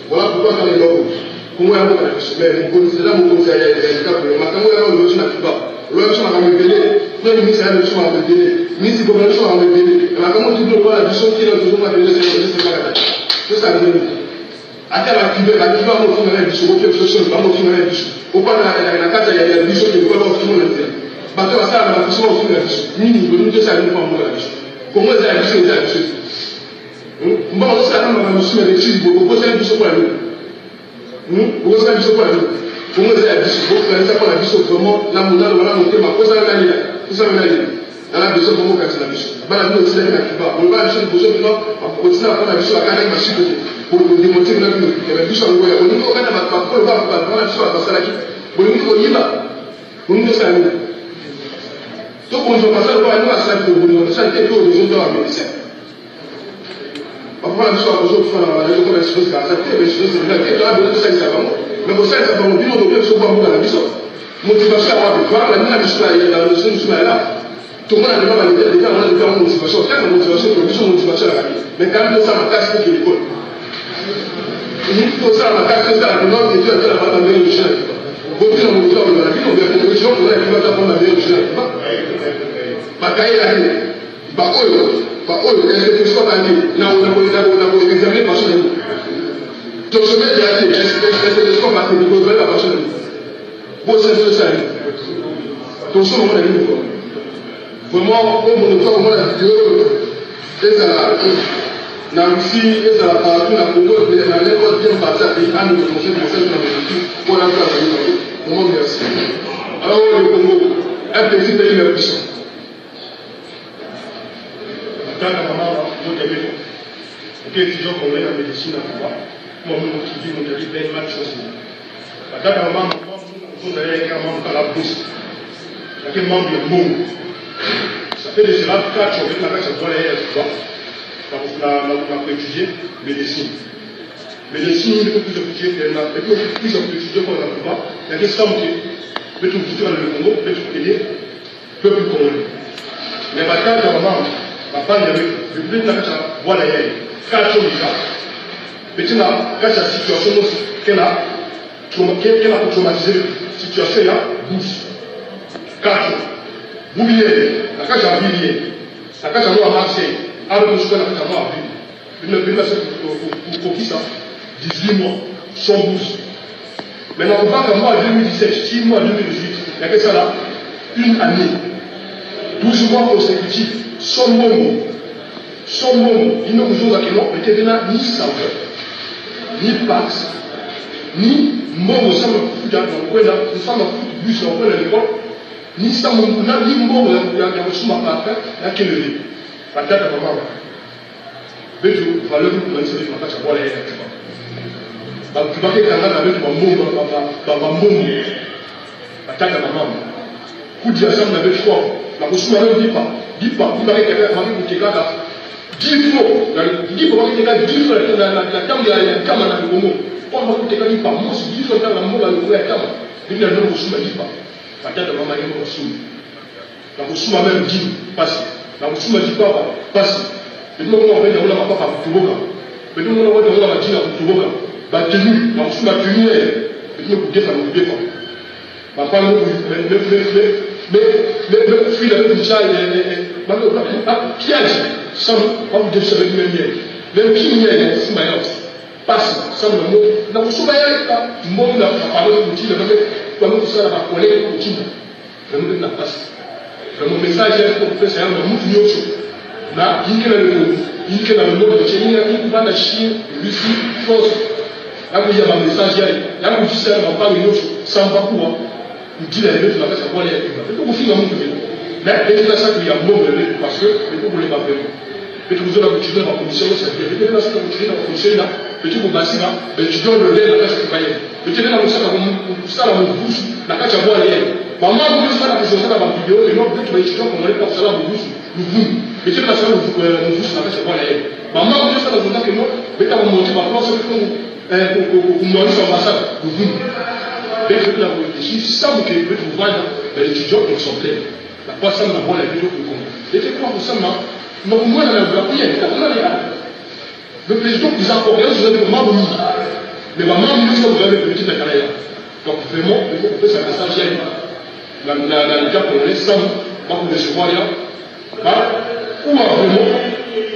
Voilà pourquoi quand les gens comment on a mais là mon conseil est quand on le sur la Cuba le sur la Médélé le ministre a le sur la Médélé ministre de la sur la Médélé la comment tu dois la vision qui est toujours la c'est ça le à quel la Cuba on fait la vision qui est social pas on fait la vision au pas la carte il y a la vision qui est pas on fait la vision bateau ça la vision on fait la vision nous nous ça nous pas on la vision comment ça la vision ça la vision bon ça nous va sur les chiffres beaucoup c'est la vision pour nous vous savez ce qu'on a dit pour nous c'est la vision pour faire ça pour la vision vraiment la monnaie voilà monter ma cosa la ligne tout ça la ligne dans la vision comment faire la vision bah la vie aussi la Cuba on va vision besoin de on continue à faire la vision à carré machine pour démonter la vision on va on va faire la parole va la vision à passer là qui on y va on nous ça nous donc on va passer par nous à ça pour nous ça était tout les autres à médecin parfois la vision à besoin de faire la vision comme les choses à ça les choses c'est là qui doit donner ça ça va mais pour ça ça va nous dire on doit se voir dans la vision motivation à voir la vision là il y a la notion là tout le monde a pas validé déjà on a déjà une motivation quelle motivation motivation à la vie mais quand même ça ma casse qui l'école tout ça ma casse ça le nom de Dieu est la meilleure chose beaucoup de monde dans la vie on vient pour question pour la meilleure chose pas cahier la vie pas est-ce que tu sois allé là on a examiné par son donc ce mec a dit est-ce que tu sois passé niveau de la personne bon c'est ça donc ce moment là vraiment comme on voit comment la vidéo et ça na Russie et ça partout na Congo na l'école bien passé à pays à nous conseiller de faire pour la faire vraiment merci alors le Congo un petit pays le puissant quand la maman mon début ok étudiant qu'on est en médecine à Cuba moi mon étudiant mon début ben mal chose quand la maman on a également dans la bourse il y a membre de monde ça fait déjà 4 jours que la personne doit aller à Cuba pour étudier médecine médecine il faut plus étudier et puis plus étudier qu'on a à Cuba il y a des sommes qui peut tout foutre dans le Congo peut tout aider peuple congolais mais quand la maman papa il y avait le plus de la personne voilà il y a 4 jours déjà petit là quand la situation qu'elle a traumatisé situation là bouge 4 jours vous oubliez la cage à Villiers la cage à Marseille avec le choix de la cage à Ville une personne pour qui ça 18 mois 112 maintenant on va comme moi en 2017 6 mois en 2018 il y a que ça là une année 12 mois consécutifs sans monde il ne vous a que non mais qu'il ni saveur ni pax ni monde ça me fout dans le coin là ça me fout bus dans le coin de l'école ni ça mon kuna ni monde il y a reçu ma part il y a quel levé la tête de maman betu valeur pour lancer les mataches à boire les ba tu vas que quand on avec mon monde la tête de maman coup dire ça on avait froid la reçu ma dit pas il paraît que la famille qui garde 10 fois il faut que quelqu'un 10 fois la cam la cam na Congo on va que quelqu'un pas moi si 10 fois la mot la cam il ne le reçu ma dit pas la tête de maman il reçu la reçu ma même dit passe la reçu ma dit pas passe et nous on va venir là papa pour Toboka mais nous on va venir là dit pour Toboka ba tenue la reçu ma tenue et nous pour ça nous défend papa mais fui avec le chat qui a dit ça on vous dit ça avec même qui n'y a aussi ma passe ça me mot na kusoma ya mbongo na parole kuti na meme kwa mtu sana ba collègue kuti na meme na passe le message est pour faire ça na mtu yocho na yike na le monde de Kenya ikuba na Chine Russie France na kuja ba message ya kuti ça na ba yocho samba kwa dit la vérité na pesa kwa ya Cuba et pour finir mtu mais et là ça qu'il y a mbongo parce que il faut les pas vraiment et tout ça la continuer la commission ça dit et là ça continuer la commission là petit kubasira étudiant le lait la case kubaye petit na musaka kusala mu busu na kacha bwa lait mama vous ça la question ça la vidéo et non petit étudiant comme on est pour ça mu busu mu vum petit na ça mu busu na kacha bwa lait mama vous ça la zona que non beta mu monter ma place pour moi sur ambassade mu vum beta la réfléchir ça vous que vous voir l'étudiant concentré la quoi ça na bwa la vidéo pour comment et c'est quoi pour ça Donc, moi, dans la prière, le président des accords, vous avez le membre, mais ma maman, vous avez le petit carrière. Donc, vraiment, il faut que ça message dans le cas pour les femmes, dans le recevoir, ou vraiment,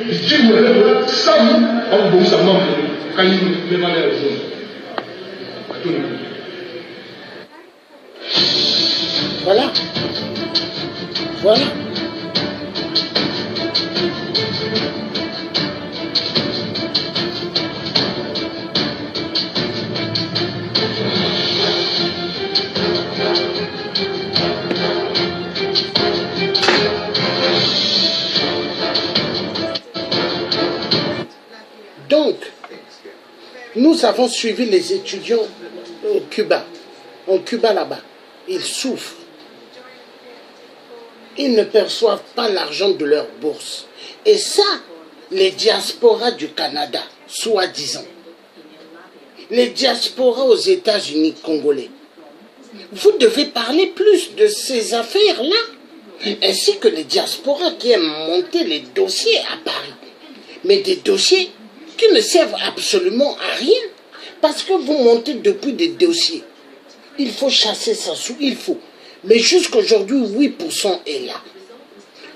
il dit, vous avez Sam, on vous sa maman, quand il me va les autres. Voilà. Voilà. Donc, nous avons suivi les étudiants au Cuba, en Cuba là-bas. Ils souffrent. Ils ne perçoivent pas l'argent de leur bourse. Et ça, les diasporas du Canada, soi-disant, les diasporas aux États-Unis congolais, vous devez parler plus de ces affaires-là, ainsi que les diasporas qui aiment monter les dossiers à Paris. Mais des dossiers qui ne servent absolument à rien, parce que vous montez depuis des dossiers. Il faut chasser Sassou, il faut. Mais jusqu'aujourd'hui, 8% est là.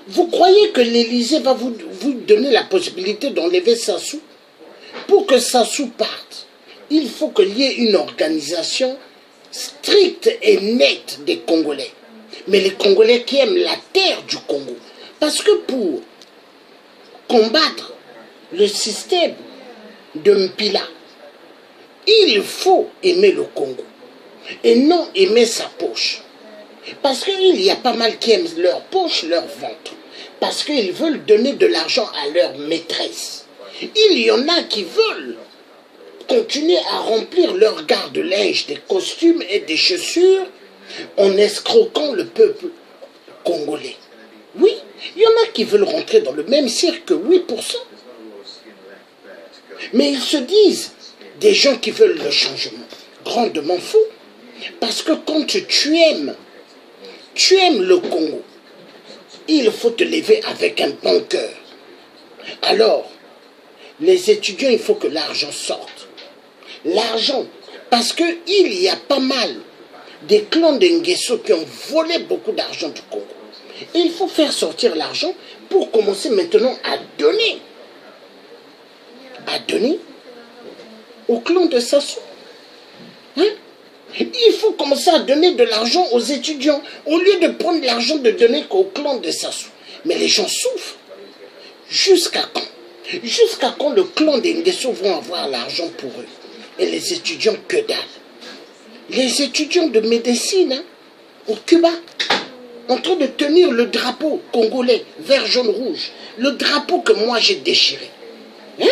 Vous croyez que l'Élysée va vous donner la possibilité d'enlever Sassou? Pour que Sassou parte, il faut qu'il y ait une organisation stricte et nette des Congolais. Mais les Congolais qui aiment la terre du Congo. Parce que pour combattre le système de Mpila, il faut aimer le Congo et non aimer sa poche. Parce qu'il y a pas mal qui aiment leur poche, leur ventre. Parce qu'ils veulent donner de l'argent à leur maîtresse. Il y en a qui veulent continuer à remplir leur garde-linge, des costumes et des chaussures en escroquant le peuple congolais. Oui, il y en a qui veulent rentrer dans le même cirque que 8%. Mais ils se disent, des gens qui veulent le changement, grandement fou. Parce que quand tu aimes le Congo, il faut te lever avec un bon cœur. Alors, les étudiants, il faut que l'argent sorte. L'argent, parce qu'il y a pas mal des clans d'Ngeso qui ont volé beaucoup d'argent du Congo. Et il faut faire sortir l'argent pour commencer maintenant à donner. À donner au clan de Sassou. Hein? Il faut commencer à donner de l'argent aux étudiants au lieu de prendre l'argent de donner qu'au clan de Sassou. Mais les gens souffrent. Jusqu'à quand? Jusqu'à quand le clan des Ngeso vont avoir l'argent pour eux? Et les étudiants, que dalle. Les étudiants de médecine, hein, au Cuba, en train de tenir le drapeau congolais, vert, jaune, rouge. Le drapeau que moi j'ai déchiré. Hein?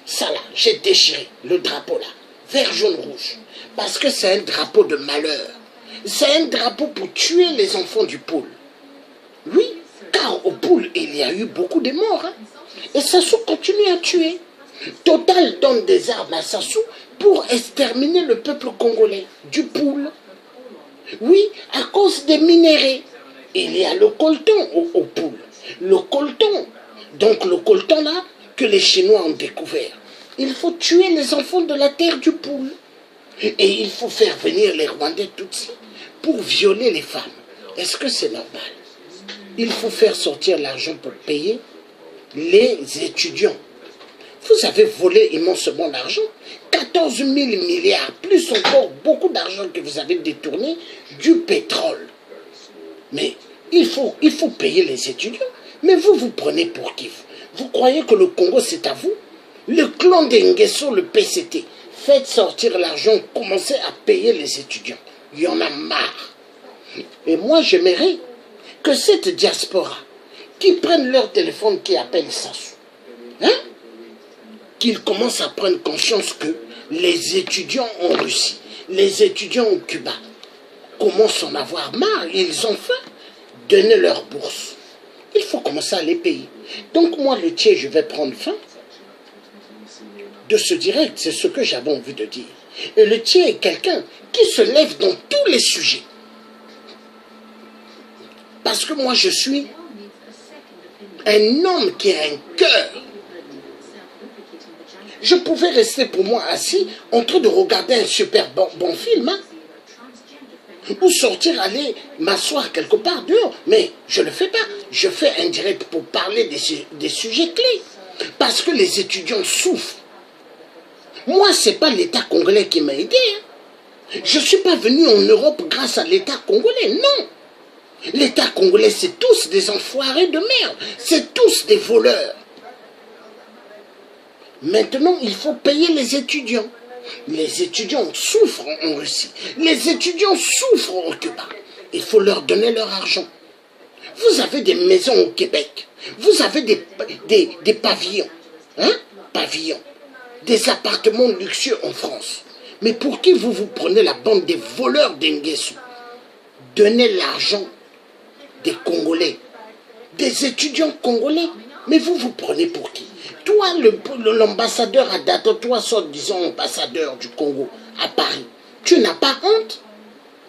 Ça là, j'ai déchiré le drapeau là, vert, jaune, rouge. Parce que c'est un drapeau de malheur. C'est un drapeau pour tuer les enfants du pôle. Oui, car au pôle, il y a eu beaucoup de morts. Hein? Et Sassou continue à tuer. Total donne des armes à Sassou pour exterminer le peuple congolais du pôle. Oui, à cause des minéraux. Il y a le coltan au pôle. Le coltan. Donc le coltan là, que les Chinois ont découvert. Il faut tuer les enfants de la terre du pôle. Et il faut faire venir les Rwandais Tutsis pour violer les femmes. Est-ce que c'est normal? Il faut faire sortir l'argent pour payer les étudiants. Vous avez volé immensement d'argent. 14 000 milliards, plus encore beaucoup d'argent que vous avez détourné du pétrole. Mais il faut payer les étudiants. Mais vous prenez pour qui? Vous croyez que le Congo c'est à vous? Le clan d'Ngeso, le PCT, faites sortir l'argent, commencez à payer les étudiants. Il y en a marre. Et moi j'aimerais que cette diaspora, qui prennent leur téléphone, qui appelle Sassou, hein, qu'ils commencent à prendre conscience que les étudiants en Russie, les étudiants au Cuba, commencent à en avoir marre, ils ont faim, donner leur bourse. Il faut commencer à les payer. Donc moi, le tiers, je vais prendre fin de ce direct, c'est ce que j'avais envie de dire. Et le tiers est quelqu'un qui se lève dans tous les sujets. Parce que moi, je suis un homme qui a un cœur. Je pouvais rester pour moi assis en train de regarder un super bon film, hein, ou sortir, aller m'asseoir quelque part dehors. Mais je ne le fais pas. Je fais un direct pour parler des sujets clés. Parce que les étudiants souffrent. Moi, ce n'est pas l'État congolais qui m'a aidé. Hein. Je ne suis pas venu en Europe grâce à l'État congolais, non. L'État congolais, c'est tous des enfoirés de merde. C'est tous des voleurs. Maintenant, il faut payer les étudiants. Les étudiants souffrent en Russie. Les étudiants souffrent au Cuba. Il faut leur donner leur argent. Vous avez des maisons au Québec. Vous avez des pavillons. Hein? Pavillons. Des appartements luxueux en France. Mais pour qui vous prenez la bande des voleurs d'Nguessou? Donnez l'argent des Congolais. Des étudiants congolais. Mais vous prenez pour qui? Toi, l'ambassadeur à date, toi, disons ambassadeur du Congo à Paris, tu n'as pas honte?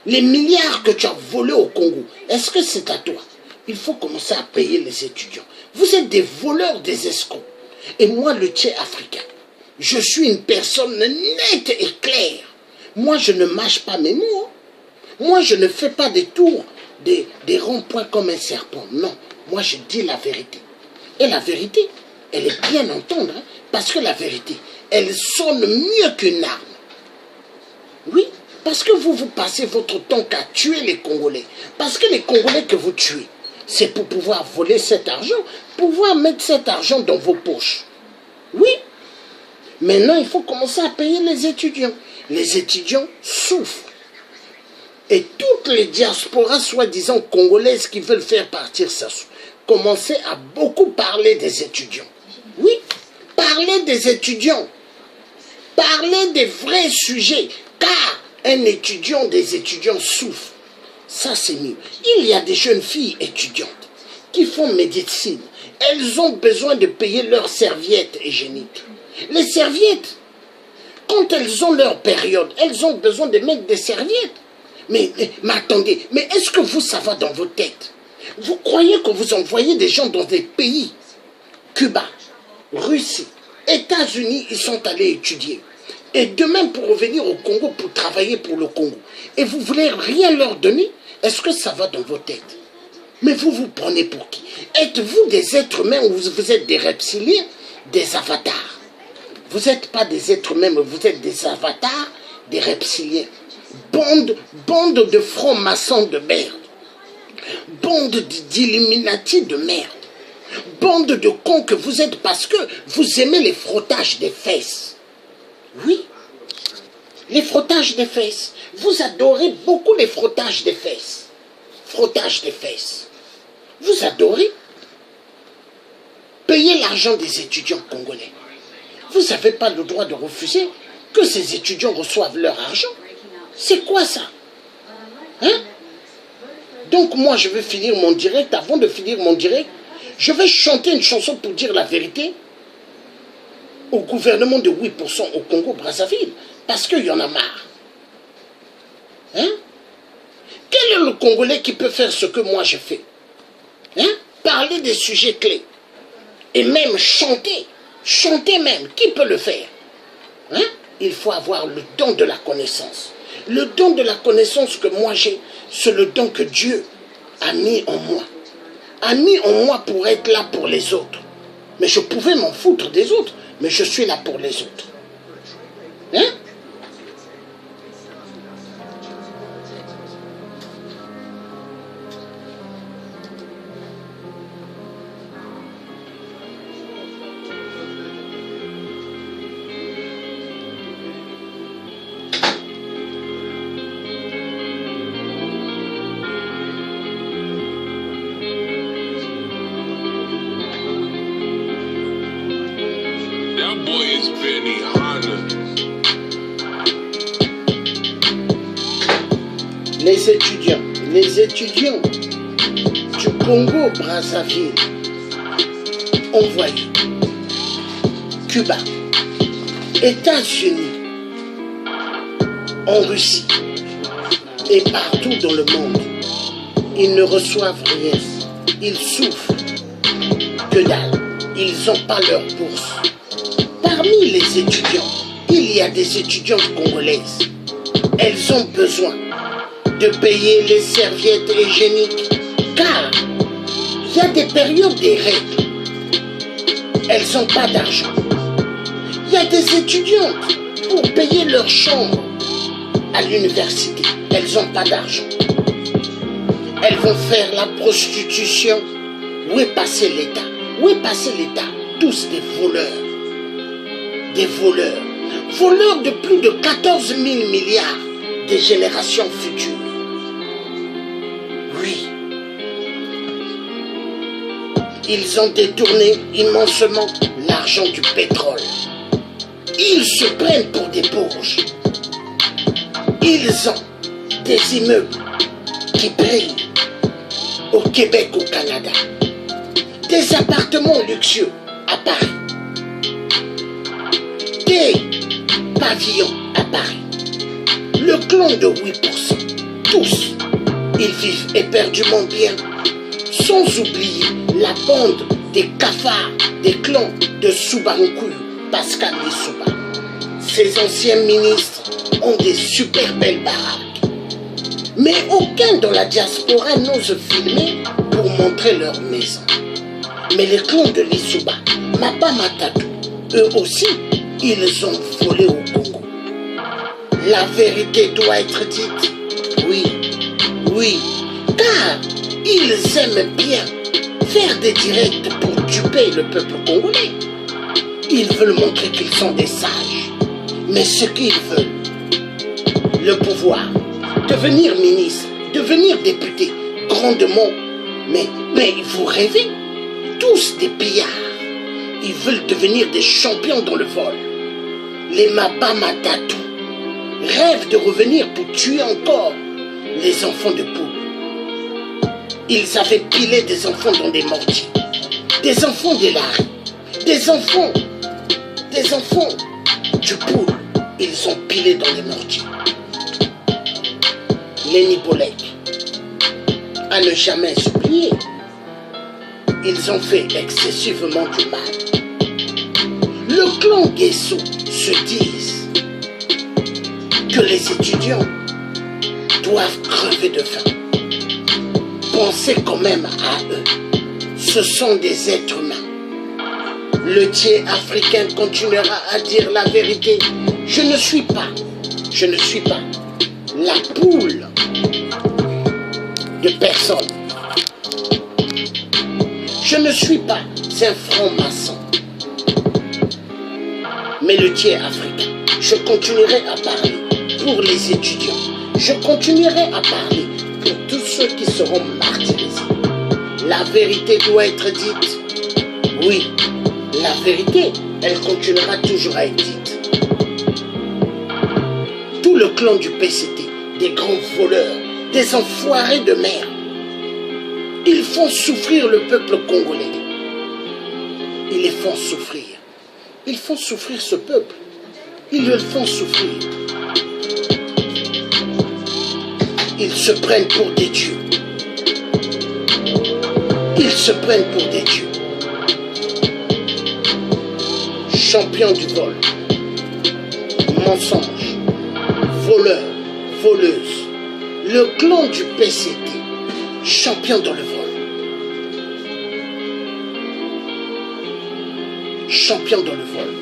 Les milliards que tu as volés au Congo, est-ce que c'est à toi? Il faut commencer à payer les étudiants. Vous êtes des voleurs, des escrocs. Et moi, le Tchè africain, je suis une personne nette et claire. Moi, je ne mâche pas mes mots. Moi, je ne fais pas des tours, des ronds-points comme un serpent. Non, moi, je dis la vérité. Et la vérité, elle est bien entendre, hein, parce que la vérité, elle sonne mieux qu'une arme. Oui, parce que vous passez votre temps qu'à tuer les Congolais. Parce que les Congolais que vous tuez, c'est pour pouvoir voler cet argent, pouvoir mettre cet argent dans vos poches. Oui. Maintenant, il faut commencer à payer les étudiants. Les étudiants souffrent. Et toutes les diasporas, soi-disant congolaises, qui veulent faire partir ça, commencer à beaucoup parler des étudiants. Oui, parler des étudiants. Parler des vrais sujets. Car un étudiant, des étudiants souffrent. Ça, c'est mieux. Il y a des jeunes filles étudiantes qui font médecine. Elles ont besoin de payer leurs serviettes hygiéniques. Les serviettes, quand elles ont leur période, elles ont besoin de mettre des serviettes. Mais attendez, mais est-ce que vous, ça va dans vos têtes? Vous croyez que vous envoyez des gens dans des pays, Cuba, Russie, États-Unis, ils sont allés étudier. Et demain pour revenir au Congo, pour travailler pour le Congo. Et vous voulez rien leur donner? Est-ce que ça va dans vos têtes? Mais vous prenez pour qui? Êtes-vous des êtres humains ou vous êtes des reptiliens, des avatars? Vous n'êtes pas des êtres humains, mais vous êtes des avatars, des reptiliens. Bande de francs-maçons de merde. Bande d'illuminati de merde. Bande de cons que vous êtes parce que vous aimez les frottages des fesses. Oui, les frottages des fesses. Vous adorez beaucoup les frottages des fesses. Frottage des fesses. Vous adorez. Payez l'argent des étudiants congolais. Vous n'avez pas le droit de refuser que ces étudiants reçoivent leur argent. C'est quoi ça? Hein? Donc moi, je vais finir mon direct. Avant de finir mon direct, je vais chanter une chanson pour dire la vérité au gouvernement de 8% au Congo-Brazzaville. Parce qu'il y en a marre. Hein? Quel est le Congolais qui peut faire ce que moi je fais? Hein? Parler des sujets clés. Et même chanter. Chanter même. Qui peut le faire? Hein? Il faut avoir le don de la connaissance. Le don de la connaissance que moi j'ai, c'est le don que Dieu a mis en moi. A mis en moi pour être là pour les autres. Mais je pouvais m'en foutre des autres, mais je suis là pour les autres. Hein? Les étudiants du Congo-Brazzaville envoyés, Cuba, États-Unis, en Russie et partout dans le monde, ils ne reçoivent rien, ils souffrent. Que Que dalle, ils n'ont pas leur bourse. Parmi les étudiants, il y a des étudiantes congolaises. Elles ont besoin de payer les serviettes hygiéniques car il y a des périodes des règles. Elles n'ont pas d'argent. Il y a des étudiantes pour payer leur chambre à l'université. Elles n'ont pas d'argent. Elles vont faire la prostitution. Où est passé l'État? Où est passé l'État? Tous des voleurs. Des voleurs. Voleurs de plus de 14 000 milliards des générations futures. Oui. Ils ont détourné immensement l'argent du pétrole. Ils se prennent pour des bourges. Ils ont des immeubles qui brillent au Québec, au Canada. Des appartements luxueux à Paris. Des pavillons à Paris. Le clan de 8%, tous, ils vivent éperdument bien, sans oublier la bande des cafards, des clans de Soubankou, Pascal Lissouba. Ces anciens ministres ont des super belles baraques. Mais aucun dans la diaspora n'ose filmer pour montrer leur maison. Mais les clans de Lissouba, Mapa Matadou, eux aussi, ils ont volé au Congo. La vérité doit être dite. Oui, oui, car ils aiment bien faire des directs pour duper le peuple congolais. Ils veulent montrer qu'ils sont des sages. Mais ce qu'ils veulent, le pouvoir, devenir ministre, devenir député, grandement. Mais vous rêvez, tous des pillards. Ils veulent devenir des champions dans le vol. Les Maba Matadou rêvent de revenir pour tuer encore les enfants de poule. Ils avaient pilé des enfants dans des mortiers, des enfants des lares, des enfants du poule. Ils ont pilé dans les mortiers. Les Nibolèques, à ne jamais s'oublier, ils ont fait excessivement du mal. Le clan Guesso se disent que les étudiants doivent crever de faim. Pensez quand même à eux. Ce sont des êtres humains. Le tiers africain continuera à dire la vérité. Je ne suis pas la poule de personne. Je ne suis pas un franc-maçon. Mais le tiers africain, je continuerai à parler pour les étudiants. Je continuerai à parler pour tous ceux qui seront martyrisés. La vérité doit être dite. Oui, la vérité, elle continuera toujours à être dite. Tout le clan du PCT, des grands voleurs, des enfoirés de merde, ils font souffrir le peuple congolais. Ils les font souffrir. Ils font souffrir ce peuple. Ils le font souffrir. Ils se prennent pour des dieux. Ils se prennent pour des dieux. Champions du vol. Mensonges. Voleurs. Voleuses. Le clan du PCT. Champion dans le vol. Champion dans le vol.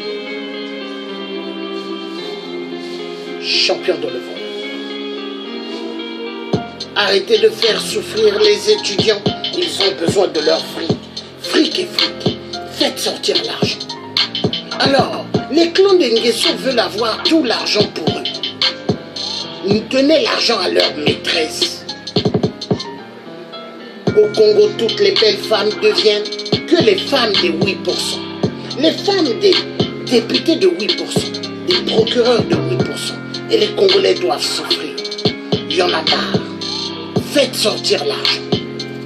Champion dans le vol. Arrêtez de faire souffrir les étudiants. Ils ont besoin de leur fric. Fric et fric. Faites sortir l'argent. Alors, les clans d'Ngesso veulent avoir tout l'argent pour eux. Donnez l'argent à leur maîtresse. Au Congo, toutes les belles femmes deviennent que les femmes des 8%. Les femmes des députés de 8%, des procureurs de 8%. Et les Congolais doivent souffrir. Il y en a marre. Faites sortir l'argent.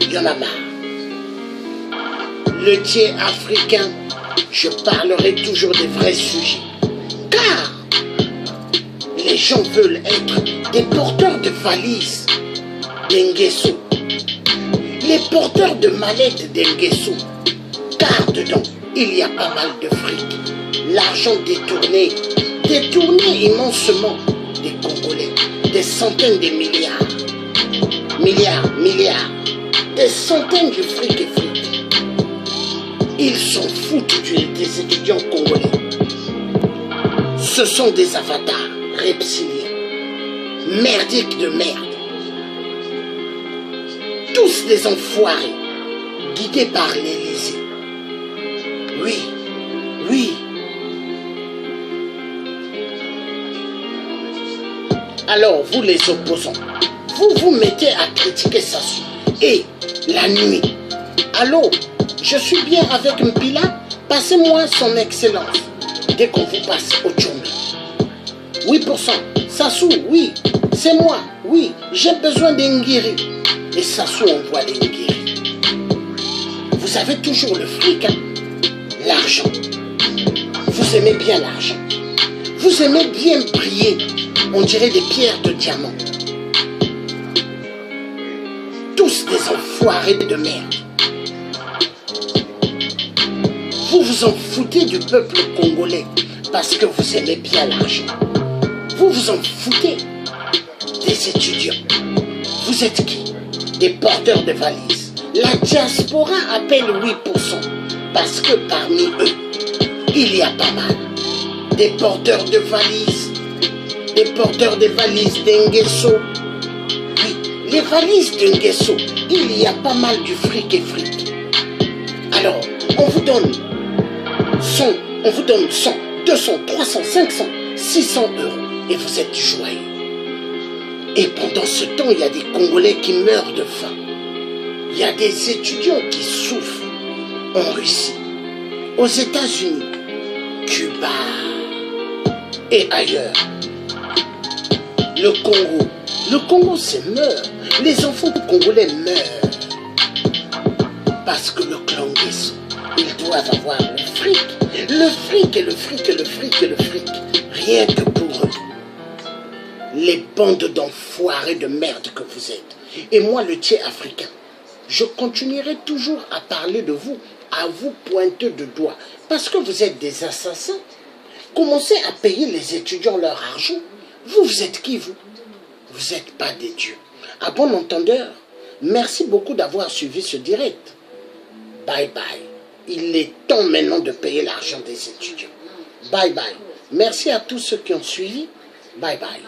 Il y en a marre. Le tiers africain, je parlerai toujours des vrais sujets. Car les gens veulent être des porteurs de valises d'Ngesso. Les porteurs de mallettes d'Ngesso. car dedans, il y a pas mal de fric. L'argent détourné, détourné immensement des Congolais, des centaines de milliards, milliards, des centaines de fric et fric. Ils s'en foutent des étudiants congolais. Ce sont des avatars reptiliens, merdiques de merde. Tous des enfoirés, guidés par l'Élysée. Oui, oui. Alors, vous les opposants, vous vous mettez à critiquer Sassou. Et la nuit, allô, je suis bien avec Mpila, passez-moi son excellence. Dès qu'on vous passe au Tchombi. 8%, Sassou, oui, c'est moi, oui, j'ai besoin d'Ingiri. Et Sassou envoie l'Ingiri. Vous avez toujours le fric, hein? L'argent. Vous aimez bien l'argent. Vous aimez bien briller. On dirait des pierres de diamant. Tous des enfoirés de merde. Vous vous en foutez du peuple congolais parce que vous aimez bien l'argent. Vous vous en foutez des étudiants. Vous êtes qui? Des porteurs de valises. La diaspora appelle 8% parce que parmi eux, il y a pas mal des porteurs de valises, des porteurs de valises d'Ngesso. Oui, les valises d'Ngesso, il y a pas mal du fric et fric. Alors, on vous donne 100, on vous donne 100, 200, 300, 500, 600 euros et vous êtes joyeux. Et pendant ce temps, il y a des Congolais qui meurent de faim. Il y a des étudiants qui souffrent en Russie, aux États-Unis, Cuba et ailleurs. Le Congo se meurt. Les enfants congolais meurent. Parce que le clan Nguesso, ils doivent avoir le fric. Le fric et le fric et le fric et le fric. Rien que pour eux. Les bandes d'enfoirés de merde que vous êtes. Et moi, le tiers africain, je continuerai toujours à parler de vous, à vous pointer de doigt. Parce que vous êtes des assassins. Commencez à payer les étudiants leur argent. Vous êtes qui, vous? Vous n'êtes pas des dieux. À bon entendeur, merci beaucoup d'avoir suivi ce direct. Bye bye. Il est temps maintenant de payer l'argent des étudiants. Bye bye. Merci à tous ceux qui ont suivi. Bye bye.